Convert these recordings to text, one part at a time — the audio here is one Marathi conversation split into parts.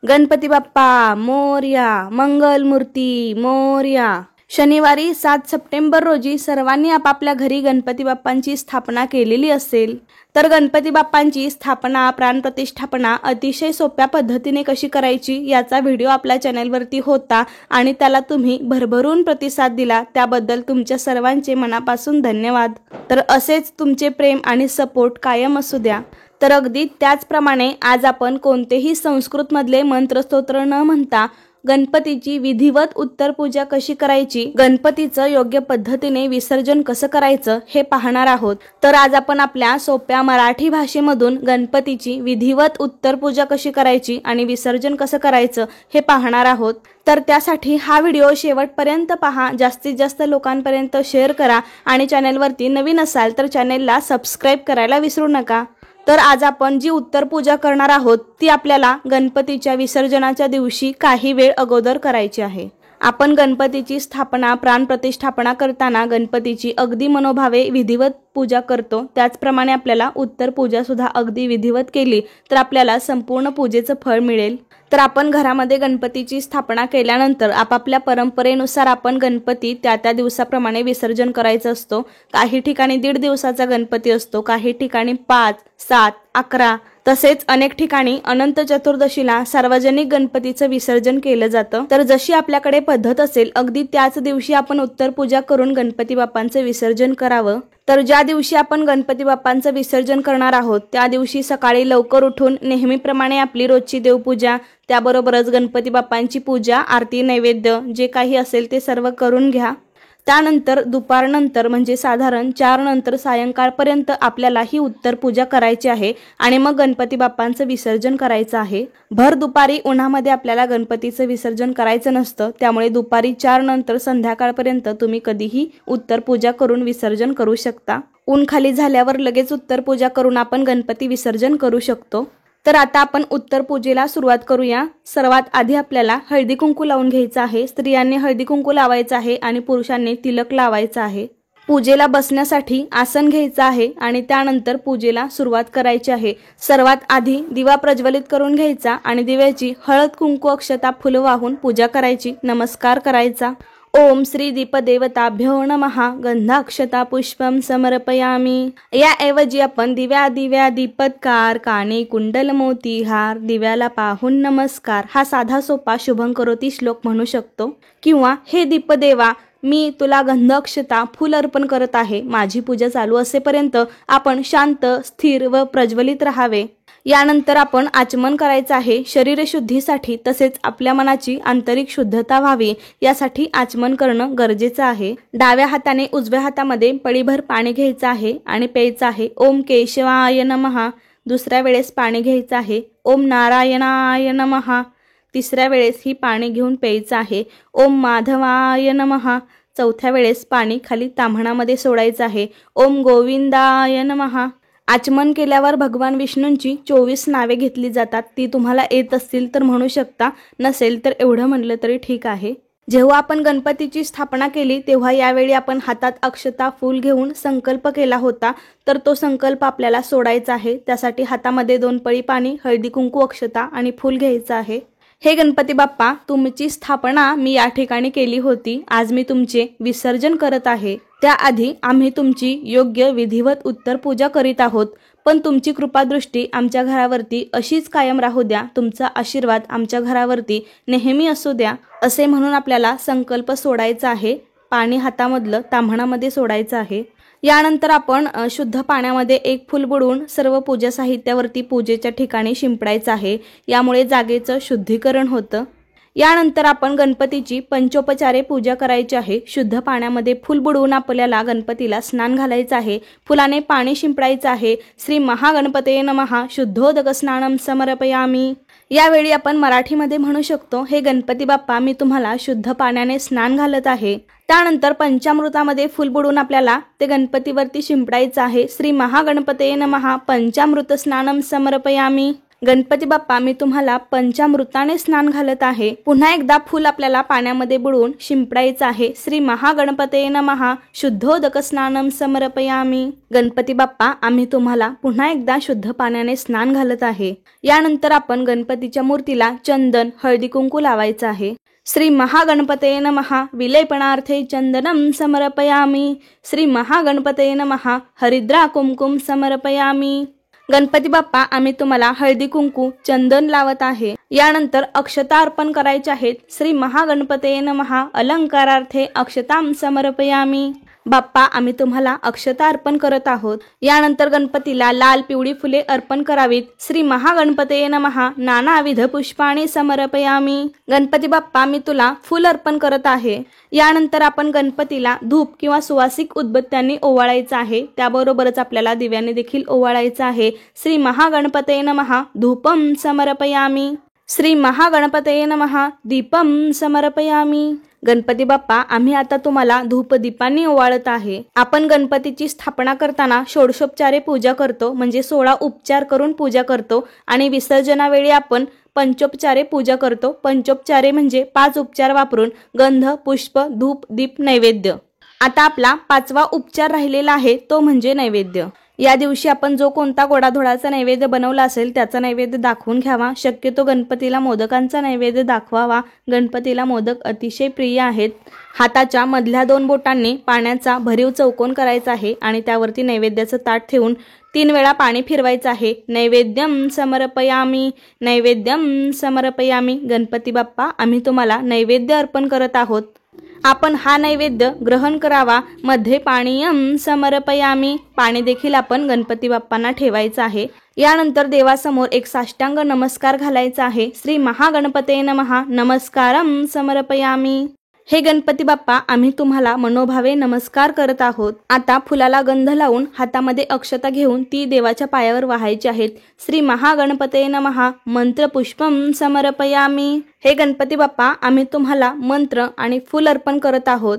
गणपती बाप्पा मोरया, मंगलमूर्ती मोरया। शनिवारी 7 सप्टेंबर रोजी सर्वांनी आपापल्या घरी गणपती बाप्पांची स्थापना केलेली असेल, तर गणपती बाप्पांची स्थापना, प्राणप्रतिष्ठापना अतिशय सोप्या पद्धतीने कशी करायची याचा व्हिडिओ आपल्या चॅनलवरती होता आणि त्याला तुम्ही भरभरून प्रतिसाद दिला, त्याबद्दल तुमच्या सर्वांचे मनापासून धन्यवाद। तर असेच तुमचे प्रेम आणि सपोर्ट कायम असू द्या। तर अगदी त्याचप्रमाणे आज आपण कोणतेही संस्कृतमधले मंत्रस्तोत्र न म्हणता गणपतीची विधिवत उत्तर पूजा कशी करायची, गणपतीचं योग्य पद्धतीने विसर्जन कसं करायचं हे पाहणार आहोत। तर आज आपण आपल्या सोप्या मराठी भाषेमधून गणपतीची विधिवत उत्तर पूजा कशी करायची आणि विसर्जन कसं करायचं हे पाहणार आहोत। तर त्यासाठी हा व्हिडिओ शेवटपर्यंत पहा, जास्तीत जास्त लोकांपर्यंत शेअर करा आणि चॅनलवरती नवीन असाल तर चॅनलला सबस्क्राईब करायला विसरू नका। तर आज आपण जी उत्तर पूजा करणार आहोत ती आपल्याला गणपतीच्या विसर्जनाच्या दिवशी काही वेळ अगोदर करायची आहे। आपण गणपतीची स्थापना, प्राणप्रतिष्ठापना करताना गणपतीची अगदी मनोभावे विधिवत पूजा करतो, त्याचप्रमाणे आपल्याला उत्तर पूजा सुद्धा अगदी विधिवत केली तर आपल्याला संपूर्ण पूजेचं फळ मिळेल। तर आपण घरामध्ये गणपतीची स्थापना केल्यानंतर आपापल्या परंपरेनुसार आपण गणपती त्या दिवसाप्रमाणे विसर्जन करायचं असतो। काही ठिकाणी 1.5 दिवसाचा गणपती असतो, काही ठिकाणी 5, 7, 11, तसेच अनेक ठिकाणी अनंत चतुर्दशीला सार्वजनिक गणपतीचं विसर्जन केलं जातं। तर जशी आपल्याकडे पद्धत असेल अगदी त्याच दिवशी आपण उत्तर पूजा करून गणपती बाप्पांचं विसर्जन करावं। तर ज्या दिवशी आपण गणपती बाप्पांचं विसर्जन करणार आहोत त्या दिवशी सकाळी लवकर उठून नेहमीप्रमाणे आपली रोजची देवपूजा, त्याबरोबरच गणपती बाप्पांची पूजा, आरती, नैवेद्य जे काही असेल ते सर्व करून घ्या। त्यानंतर दुपारनंतर म्हणजे साधारण 4 नंतर सायंकाळपर्यंत आपल्याला ही उत्तर पूजा करायची आहे आणि मग गणपती बाप्पांचं विसर्जन करायचं आहे। भर दुपारी उन्हामध्ये आपल्याला गणपतीचं विसर्जन करायचं नसतं, त्यामुळे दुपारी 4 नंतर संध्याकाळपर्यंत तुम्ही कधीही उत्तर पूजा करून विसर्जन करू शकता। ऊन खाली झाल्यावर लगेच उत्तर पूजा करून आपण गणपती विसर्जन करू शकतो। तर आता आपण उत्तर पूजेला सुरुवात करूया। सर्वात आधी आपल्याला हळदी कुंकू लावून घ्यायचं आहे। स्त्रियांनी हळदी कुंकू लावायचं आहे आणि पुरुषांनी तिलक लावायचं आहे। पूजेला बसण्यासाठी आसन घ्यायचं आहे आणि त्यानंतर पूजेला सुरुवात करायची आहे। सर्वात आधी दिवा प्रज्वलित करून घ्यायचा आणि दिव्याची हळद, कुंकू, अक्षता, फुलं वाहून पूजा करायची, नमस्कार करायचा। ओम श्री दीपदेवताभ्यो नमः, गंधाक्षता पुष्पम समर्पयामी। याऐवजी आपण दिव्या दीपत्कार, काने कुंडल मोतीहार, दिव्याला पाहून नमस्कार हा साधा सोपा शुभंकरोती श्लोक म्हणू शकतो। किंवा हे दीपदेवा, मी तुला गंधाक्षता फुल अर्पण करत आहे। माझी पूजा चालू असेपर्यंत आपण शांत, स्थिर व प्रज्वलित राहावे। यानंतर आपण आचमन करायचं आहे। शरीर शुद्धीसाठी तसेच आपल्या मनाची आंतरिक शुद्धता व्हावी यासाठी आचमन करणं गरजेचं आहे। डाव्या हाताने उजव्या हातामध्ये पळीभर पाणी घ्यायचं आहे आणि प्यायचं आहे। ओम केशवाय नमः। दुसऱ्या वेळेस पाणी घ्यायचं आहे। ओम नारायणाय नमः। तिसऱ्या वेळेस ही पाणी घेऊन प्यायचं आहे। ओम माधवाय नमः। चौथ्या वेळेस पाणी खाली ताम्हणामध्ये सोडायचं आहे। ओम गोविंदाय नमः। आचमन केल्यावर भगवान विष्णूंची 24 नावे घेतली जातात। ती तुम्हाला येत असतील तर म्हणू शकता, नसेल तर एवढं म्हणलं तरी ठीक आहे। जेव्हा आपण गणपतीची स्थापना केली तेव्हा यावेळी आपण हातात अक्षता, फूल घेऊन संकल्प केला होता, तर तो संकल्प आपल्याला सोडायचा आहे। त्यासाठी हातामध्ये 2 पळी पाणी, हळदी कुंकू, अक्षता आणि फूल घ्यायचं आहे। हे गणपती बाप्पा, तुमची स्थापना मी या ठिकाणी केली होती, आज मी तुमचे विसर्जन करत आहे। त्याआधी आम्ही तुमची योग्य विधिवत उत्तर पूजा करीत आहोत, पण तुमची कृपादृष्टी आमच्या घरावरती अशीच कायम राहू द्या, तुमचा आशीर्वाद आमच्या घरावरती नेहमी असू द्या, असे म्हणून आपल्याला संकल्प सोडायचा आहे। पाणी हातामधलं ताम्हणामध्ये सोडायचं आहे। यानंतर आपण शुद्ध पाण्यामध्ये 1 फूल बुडवून सर्व पूजा साहित्यावरती पूजेच्या ठिकाणी शिंपडायचं आहे। यामुळे जागेचं शुद्धीकरण होतं। यानंतर आपण गणपतीची पंचोपचारे पूजा करायची आहे। शुद्ध पाण्यामध्ये फूल बुडवून आपल्याला गणपतीला स्नान घालायचं आहे। फुलाने पाणी शिंपडायचं आहे। श्री महागणपते नमः, शुद्धोदक स्नानम समर्पयामी। यावेळी आपण मराठीमध्ये म्हणू शकतो, हे गणपती बाप्पा, मी तुम्हाला शुद्ध पाण्याने स्नान घालत आहे। त्यानंतर पंचामृतामध्ये फूल बुडवून आपल्याला ते गणपतीवरती शिंपडायचं आहे। श्री महागणपते नमः, पंचामृत स्नानम समर्पयामी। गणपती बाप्पा, मी तुम्हाला पंचामृताने स्नान घालत आहे. पुन्हा एकदा फूल आपल्याला पाण्यामध्ये बुडवून शिंपडायचं आहे. श्री महागणपते नमः शुद्धोदक स्नानम समर्पयामी. गणपती बाप्पा, आम्ही तुम्हाला पुन्हा एकदा शुद्ध पाण्याने स्नान घालत आहे. यानंतर आपण गणपतीच्या मूर्तीला चंदन, हळदी कुंकू लावायचं आहे. श्री महागणपते नमः विलेपणार्थे चंदनम समर्पयामी. श्री महागणपते नमः हरिद्रा कुमकुम समर्पयामी. गणपती बाप्पा, आम्ही तुम्हाला हळदी कुंकू, चंदन लावत आहे. यानंतर अक्षता अर्पण करायचे आहेत. श्री महागणपते नमः अलंकारार्थे अक्षताम समर्पयामी. बाप्पा, आम्ही तुम्हाला अक्षता अर्पण करत आहोत. यानंतर गणपतीला लाल पिवळी फुले अर्पण करावीत. श्री महागणपते नमः नानाविध पुष्पाणी समर्पयामी. गणपती बाप्पा, मी तुला फुल अर्पण करत आहे. यानंतर आपण गणपतीला धूप किंवा सुवासिक उदबत्त्यांनी ओवाळायचं आहे. त्याबरोबरच आपल्याला दिव्याने देखील ओवाळायचं आहे. श्री महागणपते नमः धूपम समर्पयामी. श्री महागणपते नमः दीपम समर्पयामी. गणपती बाप्पा, आम्ही आता तुम्हाला धूपदीपांनी ओवाळत आहे. आपण गणपतीची स्थापना करताना षोडशोपचारे पूजा करतो, म्हणजे 16 उपचार करून पूजा करतो. आणि विसर्जनावेळी आपण पंचोपचारे पूजा करतो. पंचोपचारे म्हणजे 5 उपचार वापरून गंध, पुष्प, धूप, दीप, नैवेद्य. आता आपला 5वा उपचार राहिलेला आहे, तो म्हणजे नैवेद्य. या दिवशी आपण जो कोणता गोडाधोडाचा नैवेद्य बनवला असेल त्याचा नैवेद्य दाखवून घ्यावा. शक्यतो गणपतीला मोदकांचा नैवेद्य दाखवावा. गणपतीला मोदक अतिशय प्रिय आहेत. हाताच्या मधल्या 2 बोटांनी पाण्याचा भरीव चौकोन करायचा आहे आणि त्यावरती नैवेद्याचं ताट ठेवून 3 वेळा पाणी फिरवायचं आहे. नैवेद्यम समर्पयामी, नैवेद्यम समर्पयामी. गणपती बाप्पा, आम्ही तुम्हाला नैवेद्य अर्पण करत आहोत. आपण हा नैवेद्य ग्रहण करावा. मध्ये पाणीयम समर्पयामी. पाणी देखील आपण गणपती बाप्पांना ठेवायचं आहे. यानंतर देवासमोर एक साष्टांग नमस्कार घालायचा आहे. श्री महागणपते नमः नमस्कारम समर्पयामी. हे गणपती बाप्पा, आम्ही तुम्हाला मनोभावे नमस्कार करत आहोत. आता फुलाला गंध लावून हातामध्ये अक्षता घेऊन ती देवाच्या पायावर वाहायची आहेत. श्री महागणपते नमः मंत्र पुष्पम समर्पयामी. हे गणपती बाप्पा, आम्ही तुम्हाला मंत्र आणि फूल अर्पण करत आहोत.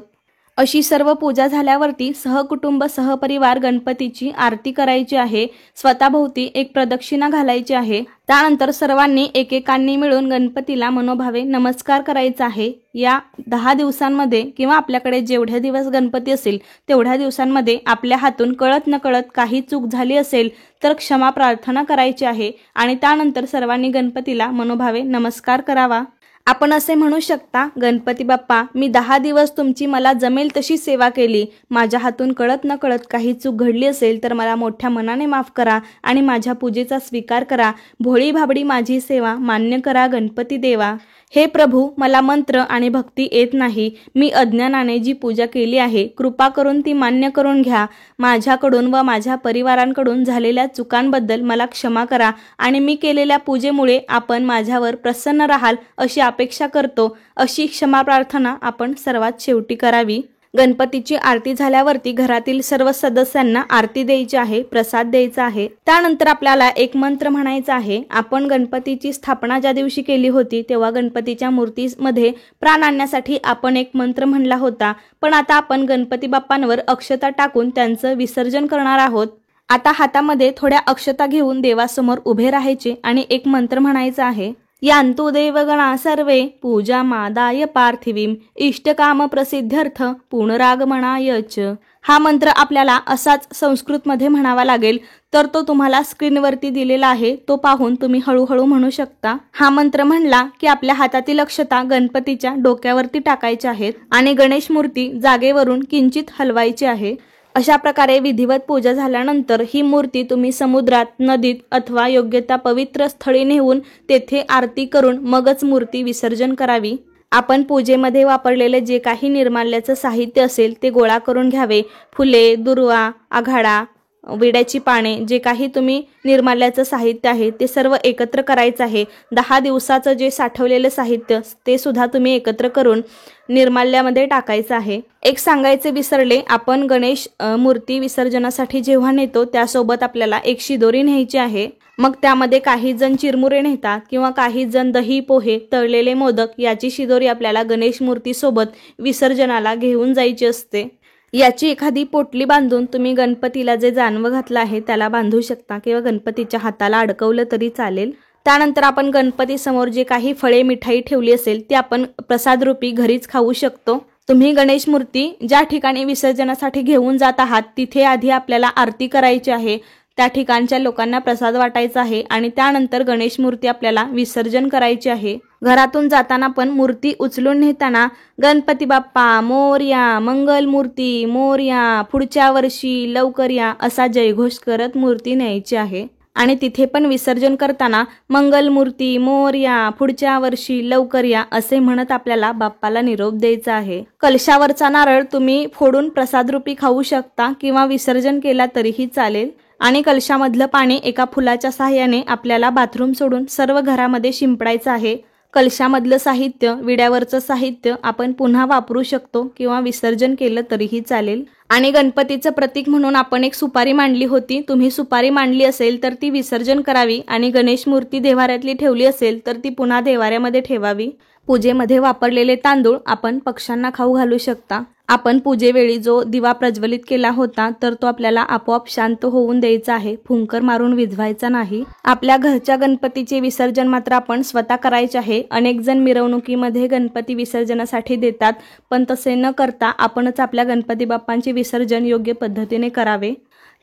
अशी सर्व पूजा झाल्यावरती सहकुटुंब सहपरिवार गणपतीची आरती करायची आहे. स्वतःभोवती एक प्रदक्षिणा घालायची आहे. त्यानंतर सर्वांनी एकेकांनी मिळून गणपतीला मनोभावे नमस्कार करायचा आहे. या 10 दिवसांमध्ये किंवा आपल्याकडे जेवढे दिवस गणपती असेल तेवढ्या दिवसांमध्ये आपल्या हातून कळत नकळत काही चूक झाली असेल तर क्षमा प्रार्थना करायची आहे आणि त्यानंतर सर्वांनी गणपतीला मनोभावे नमस्कार करावा. आपण असे म्हणू शकता, गणपती बाप्पा, मी 10 दिवस तुमची मला जमेल तशी सेवा केली. माझ्या हातून कळत न कळत काही चूक घडली असेल तर मला मोठ्या मनाने माफ करा आणि माझ्या पूजेचा स्वीकार करा. भोळी भाबडी माझी सेवा मान्य करा गणपती देवा. हे प्रभू, मला मंत्र आणि भक्ती येत नाही. मी अज्ञानाने जी पूजा केली आहे कृपा करून ती मान्य करून घ्या. माझ्याकडून व माझ्या परिवारांकडून झालेल्या चुकांबद्दल मला क्षमा करा आणि मी केलेल्या पूजेमुळे आपण माझ्यावर प्रसन्न राहाल अशी अपेक्षा करतो. अशी क्षमा प्रार्थना आपण सर्वात शेवटी करावी. गणपतीची आरती झाल्यावरती घरातील सर्व सदस्यांना आरती द्यायची आहे, प्रसाद द्यायचा आहे. त्यानंतर आपल्याला एक मंत्र म्हणायचा आहे. आपण गणपतीची स्थापना ज्या दिवशी केली होती तेव्हा गणपतीच्या मूर्तीमध्ये प्राण आणण्यासाठी आपण एक मंत्र म्हणला होता, पण आता आपण गणपती बाप्पांवर अक्षता टाकून त्यांचं विसर्जन करणार आहोत. आता हातामध्ये थोड्या अक्षता घेऊन देवासमोर उभे राहायचे आणि एक मंत्र म्हणायचा आहे. यांतु देवगणा सर्वे पूजा मादाय पार्थिवीम इष्टकाम प्रसिद्ध्यर्थ पुनरागमनायच. हा मंत्र आपल्याला असाच संस्कृतमध्ये म्हणावा लागेल, तर तो तुम्हाला स्क्रीनवरती दिलेला आहे, तो पाहून तुम्ही हळूहळू म्हणू शकता. हा मंत्र म्हणला की आपल्या हातातील अक्षता गणपतीच्या डोक्यावरती टाकायच्या आहेत आणि गणेश मूर्ती जागेवरून किंचित हलवायची आहे. अशा प्रकारे विधिवत पूजा झाल्यानंतर ही मूर्ती तुम्ही समुद्रात, नदीत अथवा योग्य त्या पवित्र स्थळी नेऊन तेथे आरती करून मगच मूर्ती विसर्जन करावी. आपण पूजेमध्ये वापरलेले जे काही निर्माल्याचं साहित्य असेल ते गोळा करून घ्यावे. फुले, दुर्वा, आघाडा, विड्याची पाने, जे काही तुम्ही निर्माल्याचं साहित्य आहे ते सर्व एकत्र करायचं आहे. 10 दिवसाचं जे साठवलेलं साहित्य ते सुद्धा तुम्ही एकत्र करून निर्माल्यामध्ये टाकायचं आहे. एक सांगायचे विसरले, आपण गणेश मूर्ती विसर्जनासाठी जेव्हा नेतो त्यासोबत आपल्याला एक शिदोरी न्यायची आहे. मग त्यामध्ये काही जण चिरमुरे नेतात किंवा काही जण दही, पोहे, तळलेले मोदक याची शिदोरी आपल्याला गणेश मूर्तीसोबत विसर्जनाला घेऊन जायची असते. याची एखादी पोटली बांधून तुम्ही गणपतीला जे जानवं घातलं आहे त्याला बांधू शकता किंवा गणपतीच्या हाताला अडकवलं तरी चालेल. त्यानंतर आपण गणपती समोर जे काही फळे मिठाई ठेवली असेल ती आपण प्रसाद रूपी घरीच खाऊ शकतो। तुम्ही गणेश मूर्ती ज्या ठिकाणी विसर्जनासाठी घेऊन जात आहात तिथे आधी आपल्याला आरती करायची आहे, त्या ठिकाणच्या लोकांना प्रसाद वाटायचा आहे आणि त्यानंतर गणेश मूर्ती आपल्याला विसर्जन करायची आहे। घरातून जाताना पण मूर्ती उचलून नेताना गणपती बाप्पा मोरया, मंगल मूर्ती मोरया, पुढच्या वर्षी लवकर या असा जयघोष करत मूर्ती न्यायची आहे। आणि तिथे पण विसर्जन करताना मंगल मूर्ती मोरया, पुढच्या वर्षी लवकर या असे म्हणत आपल्याला बाप्पाला निरोप द्यायचा आहे। कलशावरचा नारळ तुम्ही फोडून प्रसाद रूपी खाऊ शकता किंवा विसर्जन केला तरीही चालेल। आणि कलशामधलं पाणी एका फुलाच्या सहाय्याने आपल्याला बाथरूम सोडून सर्व घरामध्ये शिंपडायचं आहे। कलशामधलं साहित्य, विड्यावरचं साहित्य आपण पुन्हा वापरू शकतो किंवा विसर्जन केलं तरीही चालेल। आणि गणपतीचं प्रतीक म्हणून आपण एक सुपारी मांडली होती, तुम्ही सुपारी मांडली असेल तर ती विसर्जन करावी आणि गणेश मूर्ती देव्हाऱ्यातली ठेवली असेल तर ती पुन्हा देव्हाऱ्यामध्ये ठेवावी। पूजेमध्ये वापरलेले तांदूळ आपण पक्ष्यांना खाऊ घालू शकता। आपण पूजेवेळी जो दिवा प्रज्वलित केला होता तर तो आपल्याला आपोआप शांत होऊन द्यायचा आहे, फुंकर मारून विझवायचा नाही। आपल्या घरच्या गणपतीचे विसर्जन मात्र आपण स्वतः करायचे आहे। अनेक जण मिरवणुकीमध्ये गणपती विसर्जनासाठी देतात, पण तसे न करता आपणच आपल्या गणपती बाप्पांचे विसर्जन योग्य पद्धतीने करावे।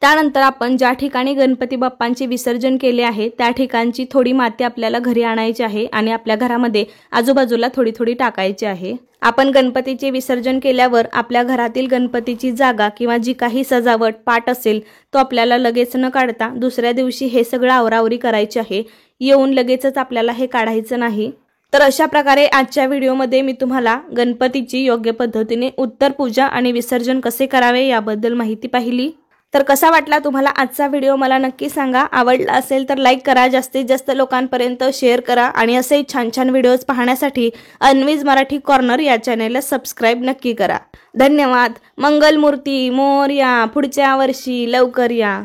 त्यानंतर आपण ज्या ठिकाणी गणपती बाप्पांचे विसर्जन केले आहे त्या ठिकाणची थोडी माती आपल्याला घरी आणायची आहे आणि आपल्या घरामध्ये आजूबाजूला थोडी थोडी टाकायची आहे। आपण गणपतीचे विसर्जन केल्यावर आपल्या घरातील गणपतीची जागा किंवा जी काही सजावट पाट असेल तो आपल्याला लगेच न काढता दुसऱ्या दिवशी हे सगळं आवरावरी करायची आहे। येऊन लगेचच आपल्याला हे काढायचं नाही। तर अशा प्रकारे आजच्या व्हिडिओमध्ये मी तुम्हाला गणपतीची योग्य पद्धतीने उत्तर पूजा आणि विसर्जन कसे करावे याबद्दल माहिती पाहिली। तर कसा वाटला तुम्हाला आजचा व्हिडिओ मला नक्की सांगा। आवडला असेल तर लाईक करा, जास्तीत जास्त लोकांपर्यंत शेअर करा आणि असे छान छान व्हिडिओज पाहण्यासाठी अन्वीज मराठी कॉर्नर या चॅनेलला सबस्क्राईब नक्की करा। धन्यवाद। मंगल मूर्ती मोरया, पुढच्या वर्षी लवकर या।